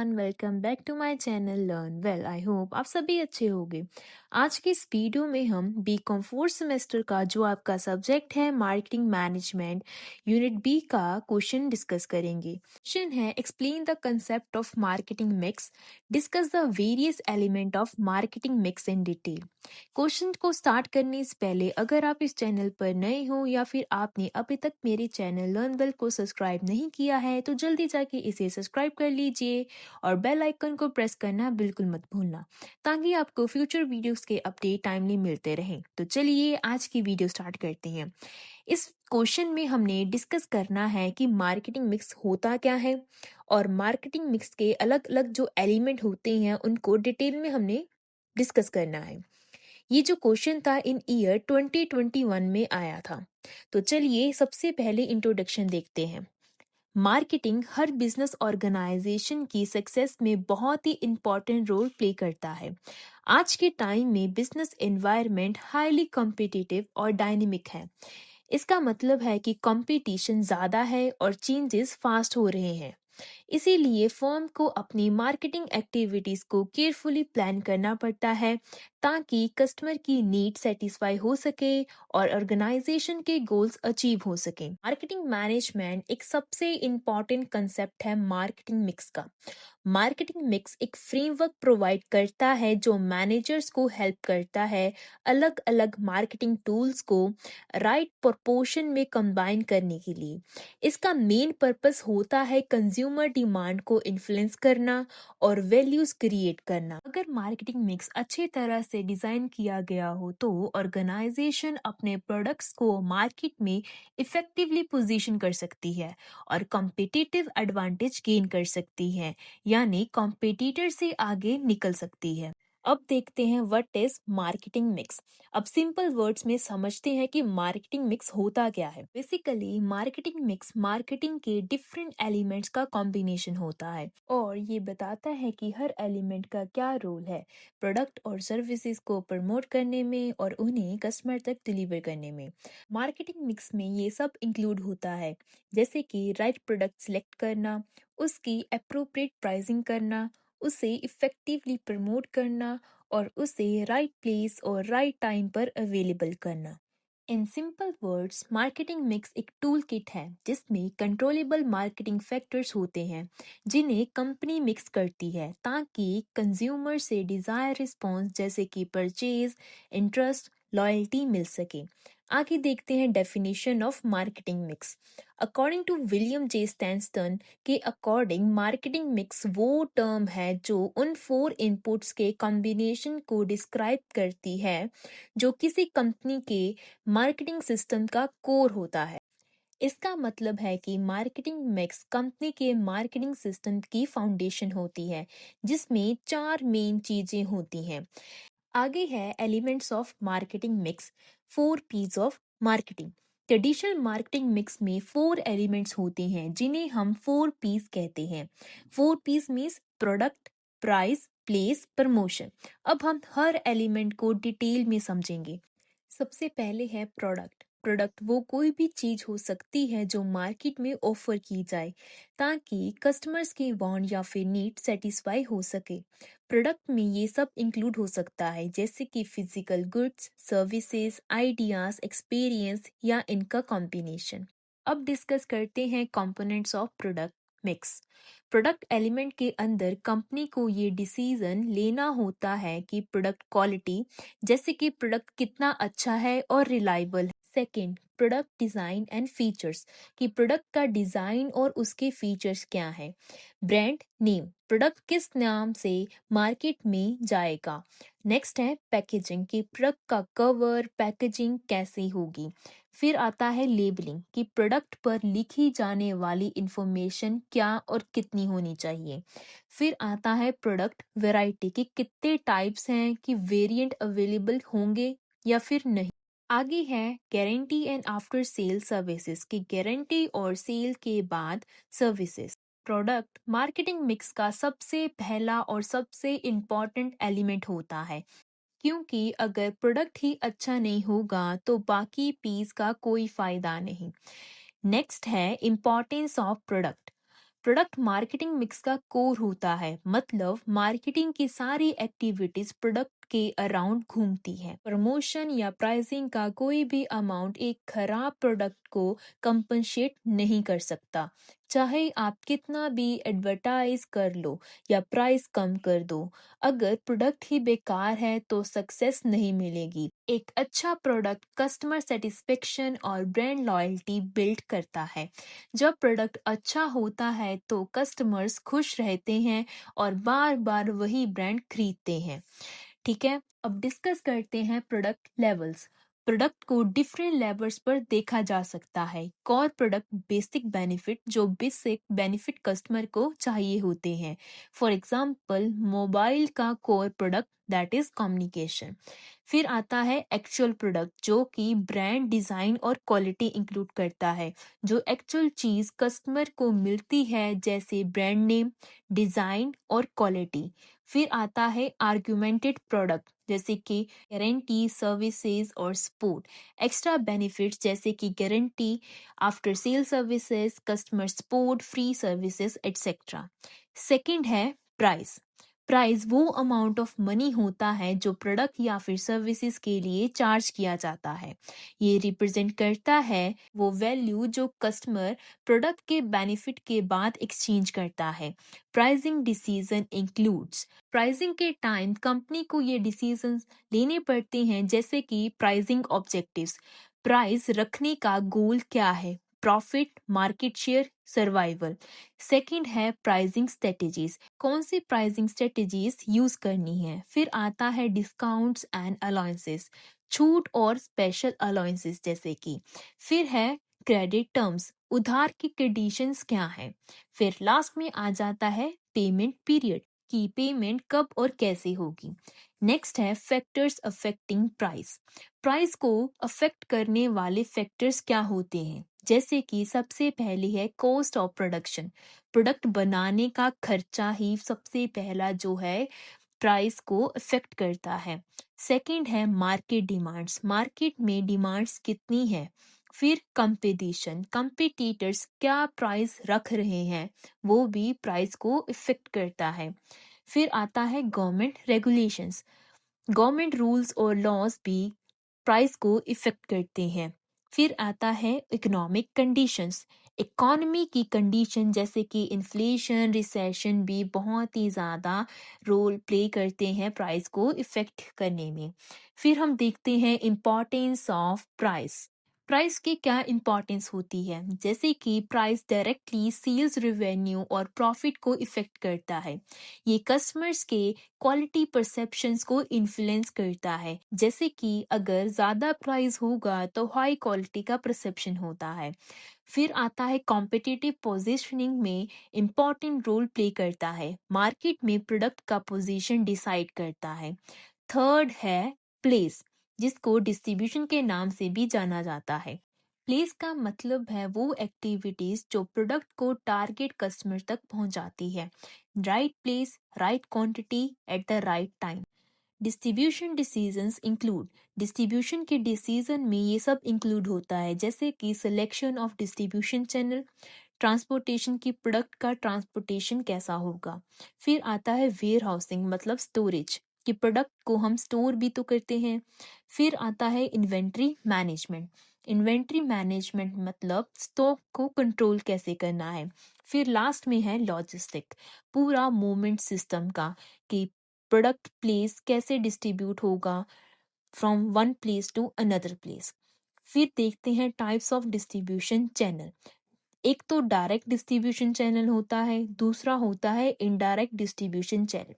Everyone, welcome back to my channel learn well. I hope आप सभी अच्छे होंगे। आज की इस वीडियो में हम बीकॉम फोर्थ सेमेस्टर का जो आपका सब्जेक्ट है मार्केटिंग मैनेजमेंट यूनिट बी का क्वेश्चन डिस्कस करेंगे। क्वेश्चन है explain the concept of marketing mix, discuss the various element of marketing mix in detail. Question को स्टार्ट करने से पहले अगर आप इस चैनल पर नए हो या फिर आपने अभी तक मेरे चैनल लर्न वेल को सब्सक्राइब नहीं किया है तो जल्दी जाके इसे सब्सक्राइब कर लीजिए और बेल आइकन को प्रेस करना बिल्कुल मत भूलना ताकि आपको फ्यूचर वीडियोस के अपडेट टाइमली मिलते रहें। तो चलिए आज की वीडियो स्टार्ट करते हैं। इस क्वेश्चन में हमने डिस्कस करना है कि मार्केटिंग मिक्स होता क्या है और मार्केटिंग मिक्स के अलग अलग जो एलिमेंट होते हैं उनको डिटेल में हमने डिस्कस करना है। ये जो क्वेश्चन था इन ईयर 2021 में आया था। तो चलिए सबसे पहले इंट्रोडक्शन देखते हैं। मार्केटिंग हर बिजनेस ऑर्गेनाइजेशन की सक्सेस में बहुत ही इम्पोर्टेंट रोल प्ले करता है। आज के टाइम में बिजनेस एनवायरनमेंट हाईली कॉम्पिटिटिव और डायनेमिक है। इसका मतलब है कि कंपटीशन ज़्यादा है और चेंजेस फास्ट हो रहे हैं। इसीलिए फर्म को अपनी मार्केटिंग एक्टिविटीज को केयरफुली प्लान करना पड़ता है ताकि कस्टमर की नीड सेटिस्फाई हो सके और ऑर्गेनाइजेशन के गोल्स अचीव हो सके। मार्केटिंग मैनेजमेंट एक सबसे इम्पॉर्टेंट कंसेप्ट है मार्केटिंग मिक्स का। मार्केटिंग मिक्स एक फ्रेमवर्क प्रोवाइड करता है जो मैनेजर्स को हेल्प करता है अलग अलग मार्केटिंग टूल्स को राइट प्रोपोर्शन में कंबाइन करने के लिए। इसका मेन पर्पस होता है कंज्यूमर डिमांड को इन्फ्लुएंस करना और वैल्यूज क्रिएट करना। अगर मार्केटिंग मिक्स अच्छी तरह से डिजाइन किया गया हो तो ऑर्गेनाइजेशन अपने प्रोडक्ट्स को मार्केट में इफेक्टिवली पोजीशन कर सकती है और कॉम्पिटिटिव एडवांटेज गेन कर सकती है, यानी कॉम्पिटिटर से आगे निकल सकती है। अब देखते हैं व्हाट इज मार्केटिंग मिक्स। अब सिंपल वर्ड्स में समझते हैं कि मार्केटिंग मिक्स होता क्या है। बेसिकली मार्केटिंग मिक्स मार्केटिंग के डिफरेंट एलिमेंट्स का कॉम्बिनेशन होता है और ये बताता है कि हर एलिमेंट का क्या रोल है प्रोडक्ट और सर्विसेज को प्रमोट करने में और उन्हें कस्टमर तक डिलीवर करने में। मार्केटिंग मिक्स में ये सब इंक्लूड होता है, जैसे कि राइट प्रोडक्ट सिलेक्ट करना, उसकी अप्रोप्रिएट प्राइसिंग करना, उसे इफेक्टिवली प्रमोट करना और उसे राइट प्लेस और राइट टाइम पर अवेलेबल करना। In simple words marketing mix एक टूल किट है जिसमें कंट्रोलेबल मार्केटिंग फैक्टर्स होते हैं जिन्हें कंपनी मिक्स करती है ताकि कंज्यूमर से डिजायर रिस्पॉन्स जैसे कि परचेज, इंटरेस्ट, लॉयल्टी मिल सके। आगे देखते हैं definition of marketing mix. According to William J Stanton के अकॉर्डिंग मार्केटिंग मिक्स वो टर्म है जो उन 4 इनपुट्स के कॉम्बिनेशन को डिस्क्राइब करती है जो किसी कंपनी के मार्केटिंग सिस्टम का कोर होता है। इसका मतलब है कि मार्केटिंग मिक्स कंपनी के मार्केटिंग सिस्टम की फाउंडेशन होती है जिसमें 4 मेन चीजें होती हैं। आगे है elements of marketing mix, 4 Ps of marketing. Traditional marketing mix में 4 एलिमेंट्स होते हैं जिन्हें हम 4 पीस कहते हैं। 4 Ps means product, price, place, promotion. अब हम हर एलिमेंट को डिटेल में समझेंगे। सबसे पहले है प्रोडक्ट। प्रोडक्ट वो कोई भी चीज हो सकती है जो मार्केट में ऑफर की जाए ताकि कस्टमर्स की वांट या फिर नीड सेटिस्फाई हो सके। प्रोडक्ट में ये सब इंक्लूड हो सकता है जैसे कि physical goods, services, ideas, experience या इनका कॉम्बिनेशन। अब डिस्कस करते हैं components of product mix. Product element के अंदर कंपनी को ये डिसीजन लेना होता है कि प्रोडक्ट क्वालिटी, जैसे कि प्रोडक्ट कितना अच्छा है और रिलायबल है। Second, product design and features, कि प्रोडक्ट का डिजाइन और उसके फीचर्स क्या है। ब्रांड नेम, प्रोडक्ट किस नाम से मार्केट में जाएगा। नेक्स्ट है पैकेजिंग, कि प्रोडक्ट का कवर पैकेजिंग कैसी होगी। फिर आता है लेबलिंग, कि प्रोडक्ट पर लिखी जाने वाली इंफॉर्मेशन क्या और कितनी होनी चाहिए। फिर आता है प्रोडक्ट वैरायटी, कि कितने टाइप्स हैं, कि वेरिएंट अवेलेबल होंगे या फिर नहीं। आगे है guarantee and after sale services, की गारंटी और सेल के बाद सर्विसेज। प्रोडक्ट मार्केटिंग मिक्स का सबसे पहला और सबसे इम्पोर्टेंट एलिमेंट होता है क्योंकि अगर प्रोडक्ट ही अच्छा नहीं होगा तो बाकी पीस का कोई फायदा नहीं। नेक्स्ट है importance of product. Product marketing mix का कोर होता है, मतलब मार्केटिंग की सारी एक्टिविटीज प्रोडक्ट के अराउंड घूमती हैं। प्रमोशन या प्राइसिंग का कोई भी अमाउंट एक खराब प्रोडक्ट को कंपनसेट नहीं कर सकता, चाहे आप कितना भी एडवर्टाइज कर लो या प्राइस कम कर दो। अगर प्रोडक्ट ही बेकार है तो सक्सेस नहीं मिलेगी। एक अच्छा प्रोडक्ट कस्टमर सेटिस्फेक्शन और ब्रांड लॉयल्टी बिल्ड करता है। जब प्रोडक्ट अच्छा होता है तो कस्टमर्स खुश रहते हैं और बार बार वही ब्रांड खरीदते हैं। ठीक है, अब डिस्कस करते हैं प्रोडक्ट लेवल्स। प्रोडक्ट को डिफरेंट लेवल्स पर देखा जा सकता है। कोर प्रोडक्ट बेसिक बेनिफिट, जो बेसिक बेनिफिट कस्टमर को चाहिए होते हैं। फॉर एग्जांपल मोबाइल का core product that is communication. फिर आता है एक्चुअल प्रोडक्ट, जो कि ब्रांड डिजाइन और क्वालिटी इंक्लूड करता है, जो एक्चुअल चीज कस्टमर को मिलती है, जैसे ब्रांड नेम, डिजाइन और क्वालिटी। फिर आता है आर्गुमेंटेड प्रोडक्ट, जैसे कि गारंटी, सर्विसेज और सपोर्ट। एक्स्ट्रा बेनिफिट्स जैसे कि guarantee, after sale services, customer support, free services etcetera. Second है प्राइस। प्राइस वो अमाउंट ऑफ मनी होता है जो प्रोडक्ट या फिर सर्विसेज के लिए चार्ज किया जाता है। ये रिप्रेजेंट करता है वो वैल्यू जो कस्टमर प्रोडक्ट के बेनिफिट के बाद एक्सचेंज करता है। प्राइसिंग डिसीजन इंक्लूड्स, प्राइसिंग के टाइम कंपनी को ये डिसीजंस लेने पड़ते हैं, जैसे कि प्राइसिंग ऑब्जेक्टिव्स, प्राइस रखने का गोल क्या है, profit, market share, survival. Second है प्राइसिंग स्ट्रेटेजीज, कौन सी प्राइसिंग स्ट्रेटेजीज यूज करनी है। फिर आता है डिस्काउंट्स एंड अलाउंसेस, छूट और स्पेशल अलाउंसेस जैसे कि। फिर है क्रेडिट टर्म्स, उधार की कंडीशंस क्या है। फिर लास्ट में आ जाता है पेमेंट पीरियड, की पेमेंट कब और कैसे होगी। नेक्स्ट है फैक्टर्स अफेक्टिंग प्राइस, प्राइस को अफेक्ट करने वाले फैक्टर्स क्या होते हैं, जैसे कि सबसे पहले है कॉस्ट ऑफ प्रोडक्शन, प्रोडक्ट बनाने का खर्चा ही सबसे पहला जो है प्राइस को अफेक्ट करता है। सेकंड है मार्केट डिमांड्स, मार्केट में डिमांड्स कितनी है। फिर कंपटीशन, कंपटीटर्स क्या प्राइस रख रहे हैं, वो भी प्राइस को इफेक्ट करता है। फिर आता है गवर्नमेंट रेगुलेशंस, गवर्नमेंट रूल्स और लॉज भी प्राइस को इफेक्ट करते हैं। फिर आता है इकोनॉमिक कंडीशंस, इकोनॉमी की कंडीशन जैसे कि इन्फ्लेशन, रिसेशन भी बहुत ही ज़्यादा रोल प्ले करते हैं प्राइस को इफेक्ट करने में। फिर हम देखते हैं इम्पोर्टेंस ऑफ प्राइस, प्राइस की क्या इम्पोर्टेंस होती है, जैसे कि प्राइस डायरेक्टली सेल्स रेवेन्यू और प्रॉफिट को इफेक्ट करता है। ये कस्टमर्स के क्वालिटी परसेप्शंस को इन्फ्लुएंस करता है, जैसे कि अगर ज़्यादा प्राइस होगा तो हाई क्वालिटी का परसेप्शन होता है। फिर आता है कॉम्पिटिटिव पोजीशनिंग में इम्पोर्टेंट रोल प्ले करता है, मार्केट में प्रोडक्ट का पोजीशन डिसाइड करता है। थर्ड है प्लेस, जिसको डिस्ट्रीब्यूशन के नाम से भी जाना जाता है। प्लेस का मतलब है वो एक्टिविटीज जो प्रोडक्ट को टारगेट कस्टमर तक पहुंचाती है। Right place, right quantity, at the right time. Distribution decisions include, distribution के डिसीजन में ये सब इंक्लूड होता है, जैसे कि selection of distribution channel, transportation की प्रोडक्ट का ट्रांसपोर्टेशन कैसा होगा। फिर आता है वेयर हाउसिंग, मतलब स्टोरेज, कि प्रोडक्ट को हम स्टोर भी तो करते हैं। फिर आता है इन्वेंट्री मैनेजमेंट, इन्वेंट्री मैनेजमेंट मतलब स्टॉक को कंट्रोल कैसे करना है। फिर लास्ट में है लॉजिस्टिक, पूरा मूवमेंट सिस्टम का, कि प्रोडक्ट प्लेस कैसे डिस्ट्रीब्यूट होगा from one place to another place. फिर देखते हैं टाइप्स ऑफ डिस्ट्रीब्यूशन चैनल। एक तो डायरेक्ट डिस्ट्रीब्यूशन चैनल होता है, दूसरा होता है indirect distribution channel.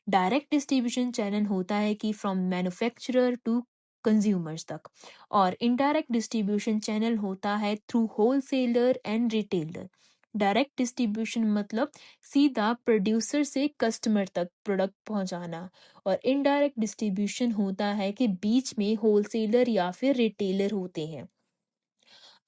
Direct distribution channel होता है कि फ्रॉम मैन्युफैक्चरर टू कंज्यूमर्स तक, और इनडायरेक्ट डिस्ट्रीब्यूशन चैनल होता है through wholesaler and retailer. Direct distribution मतलब सीधा प्रोड्यूसर से कस्टमर तक प्रोडक्ट पहुंचाना, और इनडायरेक्ट डिस्ट्रीब्यूशन होता है कि बीच में होलसेलर या फिर रिटेलर होते हैं।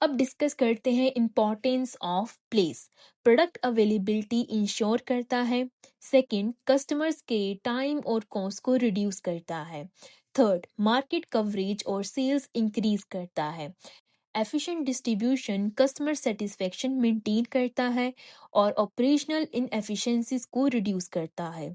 अब डिस्कस करते हैं importance of place. Product availability ensure करता है। सेकंड, कस्टमर्स के टाइम और कॉस्ट को रिड्यूस करता है। थर्ड, मार्केट कवरेज और सेल्स इंक्रीज करता है। Efficient distribution customer satisfaction maintain करता है और ऑपरेशनल इनएफिशिएंसीज को रिड्यूस करता है।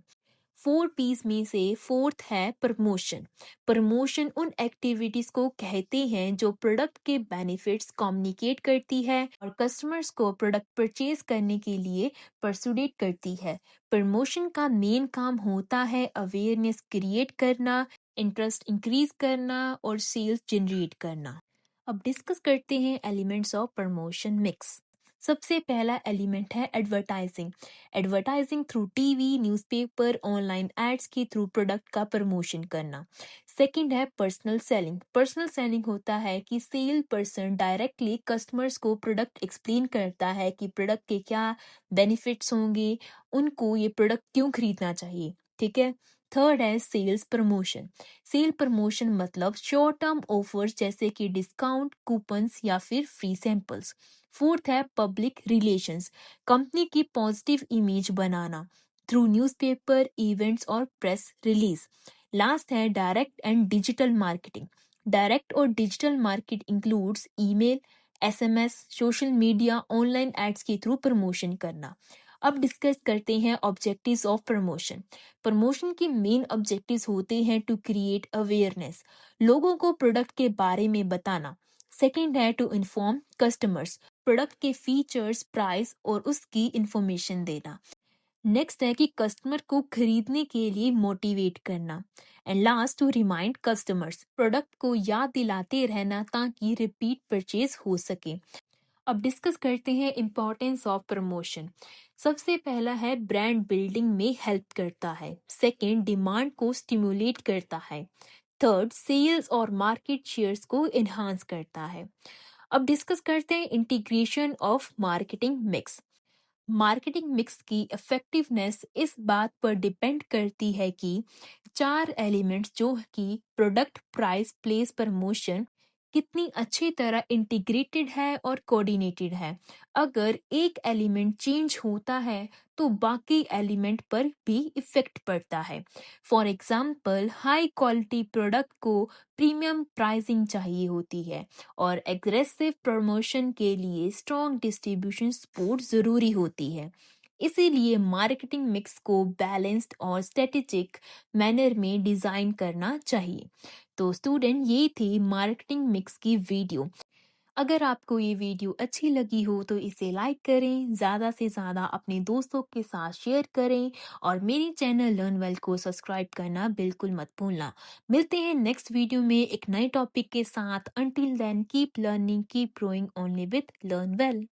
4 पीस में से फोर्थ है प्रमोशन। प्रमोशन उन एक्टिविटीज को कहते हैं जो प्रोडक्ट के बेनिफिट्स कम्युनिकेट करती है और कस्टमर्स को प्रोडक्ट परचेज करने के लिए परसुडेट करती है। प्रमोशन का मेन काम होता है अवेयरनेस क्रिएट करना, इंटरेस्ट इंक्रीज करना और सेल्स जनरेट करना। अब डिस्कस करते हैं एलिमेंट्स ऑफ प्रमोशन मिक्स। सबसे पहला एलिमेंट है advertising. Advertising through TV, newspaper, online ads के थ्रू प्रोडक्ट का प्रमोशन करना। सेकंड है पर्सनल सेलिंग। पर्सनल सेलिंग होता है कि सेल पर्सन डायरेक्टली कस्टमर्स को प्रोडक्ट एक्सप्लेन करता है कि प्रोडक्ट के क्या बेनिफिट्स होंगे, उनको ये प्रोडक्ट क्यों खरीदना चाहिए। ठीक है। थर्ड है सेल्स प्रमोशन। सेल प्रमोशन मतलब शॉर्ट टर्म ऑफर्स जैसे कि डिस्काउंट, कूपन्स या फिर फ्री सैंपल्स। फोर्थ है पब्लिक रिलेशंस। कंपनी की पॉजिटिव इमेज बनाना थ्रू न्यूज़पेपर, इवेंट्स और प्रेस रिलीज। लास्ट है direct and digital marketing. Direct और digital market includes email, SMS, social media, online ads के थ्रू प्रमोशन करना। अब डिस्कस करते हैं ऑब्जेक्टिव्स ऑफ प्रमोशन। प्रमोशन के मेन ऑब्जेक्टिव्स होते हैं टू क्रिएट अवेयरनेस, लोगों को प्रोडक्ट के बारे में बताना। सेकेंड है टू इन्फॉर्म कस्टमर्स, प्रोडक्ट के फीचर्स, प्राइस और उसकी इंफॉर्मेशन देना। नेक्स्ट है कि कस्टमर को खरीदने के लिए मोटिवेट करना। And last to remind customers, product को याद दिलाते रहना ताकि रिपीट परचेज हो सके। अब डिस्कस करते हैं इम्पोर्टेंस ऑफ प्रमोशन। सबसे पहला है ब्रांड बिल्डिंग में हेल्प करता है। सेकंड डिमांड को स्टिमुलेट करता है। थर्ड सेल्स और मार्केट शेयर्स को एनहांस करता है। अब डिस्कस करते हैं integration of marketing mix. Marketing mix की इफेक्टिवनेस इस बात पर डिपेंड करती है कि चार एलिमेंट्स जो कि प्रोडक्ट, प्राइस, प्लेस, प्रमोशन कितनी अच्छी तरह इंटीग्रेटेड है और कोऑर्डिनेटेड है। अगर एक एलिमेंट चेंज होता है तो बाकी एलिमेंट पर भी इफेक्ट पड़ता है। For example high quality product को प्रीमियम प्राइसिंग चाहिए होती है और एग्रेसिव प्रमोशन के लिए स्ट्रॉन्ग डिस्ट्रीब्यूशन सपोर्ट जरूरी होती है। इसीलिए मार्केटिंग मिक्स को बैलेंस्ड और स्ट्रेटेजिक मैनर में डिजाइन करना चाहिए। तो स्टूडेंट ये थी मार्केटिंग मिक्स की वीडियो। अगर आपको ये वीडियो अच्छी लगी हो तो इसे लाइक करें, ज़्यादा से ज़्यादा अपने दोस्तों के साथ शेयर करें और मेरे चैनल लर्न वेल को सब्सक्राइब करना बिल्कुल मत भूलना। मिलते हैं नेक्स्ट वीडियो में एक नए टॉपिक के साथ। Until then keep learning, keep growing only with learn well.